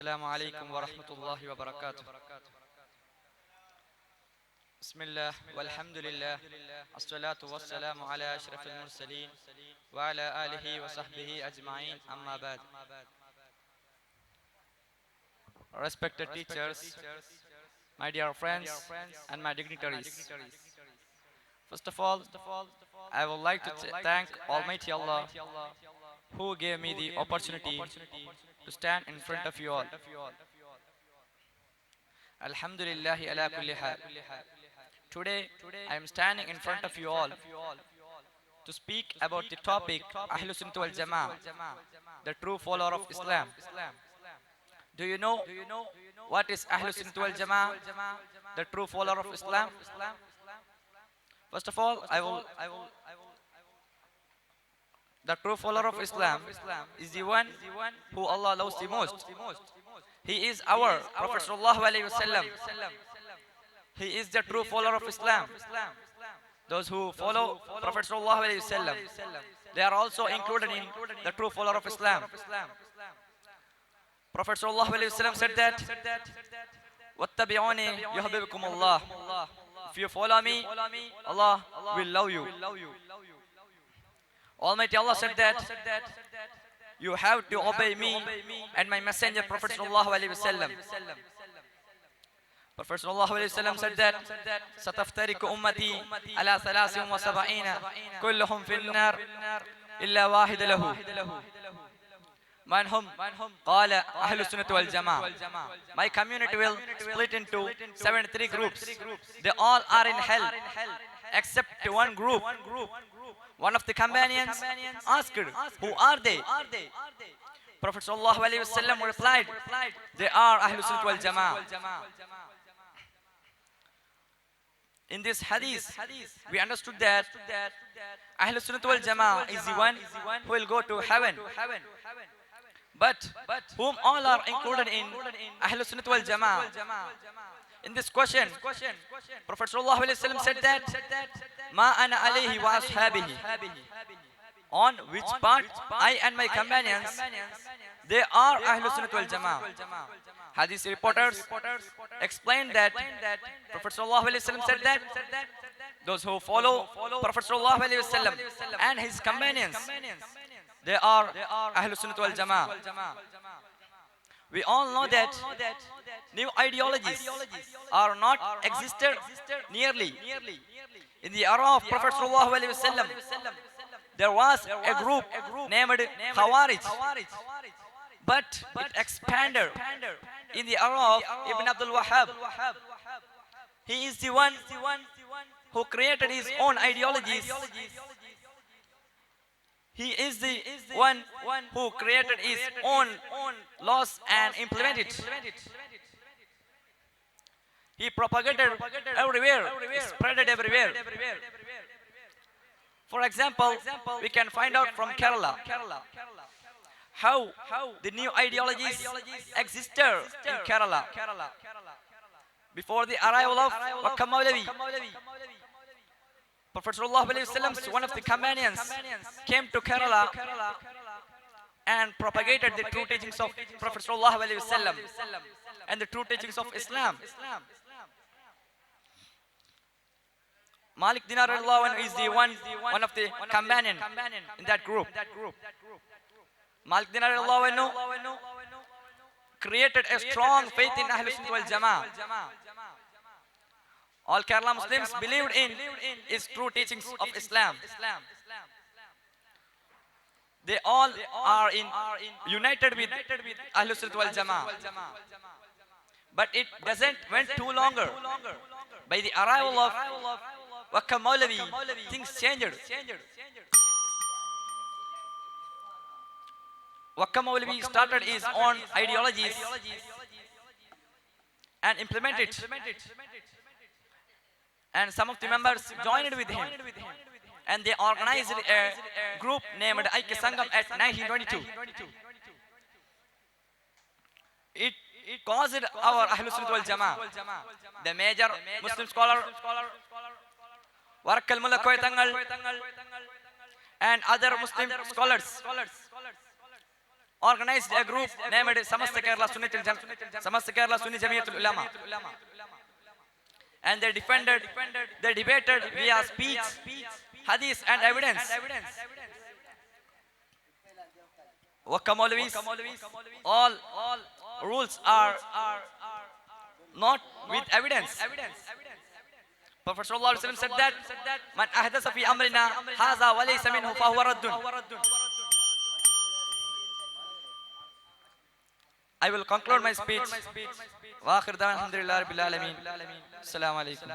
السلام عليكم ورحمة الله وبركاته. بسم الله والحمد لله الصلاة والسلام على أشرف المرسلين وعلى آله وصحبه أجمعين أما بعد. Respected teachers, my dear friends and my dignitaries. First of all, I would like to thank Almighty Allah who gave me the opportunity to stand in front of you all. Alhamdulillahi ala kulli hal. Today, I am standing in front of you all to speak about the topic Ahlus Sunnah wal Jama'ah, the true follower of Islam. Do you know what is Ahlus Sunnah wal Jama'ah, the true follower of Islam? First of all, the true follower of Islam is the one who Allah loves the most. He is our Prophet sallallahu alaihi wasallam. He is the true follower of Islam. Those who follow Prophet sallallahu alaihi wasallam, they are also included in the true follower of Islam. Prophet sallallahu alaihi wasallam said that, "Wattabi'uni yuhibbukum Allah." If you follow me, Allah will love you. Almighty Allah said that you have to obey me and my messenger Prophet sallallahu alaihi wasallam. Prophet sallallahu alaihi wasallam said that sataftariku ummati ala 73 kulluhum fin nar illa wahid lahu man hum qala ahlus sunnah wal jamaa. My community will split into 73 groups. They all are in hell except one group. One of the companions asked, "Who are they?" Prophet sallallahu alaihi wasallam replied, "They are Ahlus Sunnah wal Jama'ah." In this hadith, we understood that Ahlus Sunnah wal Jama'ah is the one who will go to heaven. But whom all are included in Ahlus Sunnah wal Jama'ah? In this question, Prophet sallallahu alaihi wasallam said that, "Ma ana alayhi wa ashabihi." On which part I and my companions, they are Ahlus Sunnah wal Jama'ah. Hadith reporters explained that Prophet sallallahu alaihi wasallam said that those who follow Prophet sallallahu alaihi wasallam and his companions, they are Ahlus Sunnah wal Jama'ah. We all know that new ideologies are not existed nearly. In the era of Prophet sallallahu alaihi wasallam, there was a group named Khawarij, but it expanded in the era of Ibn Abdul Wahhab. He is the one who created his own ideologies. He is the one who created his own laws and implemented it. He propagated everywhere, spread it everywhere. For example, we can find out from Kerala how the new ideologies existed in Kerala. Before the arrival of Wakka Maulavi, Prophet sallallahu alaihi wasallam's one of the companions came to Kerala and propagated the true teachings of Prophet sallallahu alaihi wasallam and the true teachings of Islam. Malik Dinar is the one of the companion in that group. Malik Dinar created a strong faith in Ahlus Sunnah wal Jama'ah. All Kerala Muslims believed in his true teachings of Islam. They all are united with Ahlus Sunnah wal Jama'ah. But it doesn't went too longer. By the arrival of Wakka Maulavi, things changed. Wakka Maulavi started his own ideologies and implemented it. And some of the members joined with him. And they organized a group named Aikya Sangam at 1922. It caused our Ahlus Sunnah wal Jama'ah. The major Muslim scholar Warakal Mullah Koyatangal and other Muslim scholars organized a group named Samasta Kerala Sunni Jamiatul Ulama. And they defended, they debated via speech, hadith and evidence. Wakka Maulvis, all rules are not with evidence. Prophet sallallahu alaihi wasallam said that man ahdatha fi amrina hadha wa laysa minhu fa huwa raddun. I will conclude my speech. Wa akhir da'wana alhamdulillahi rabbil alamin. Assalamu alaikum.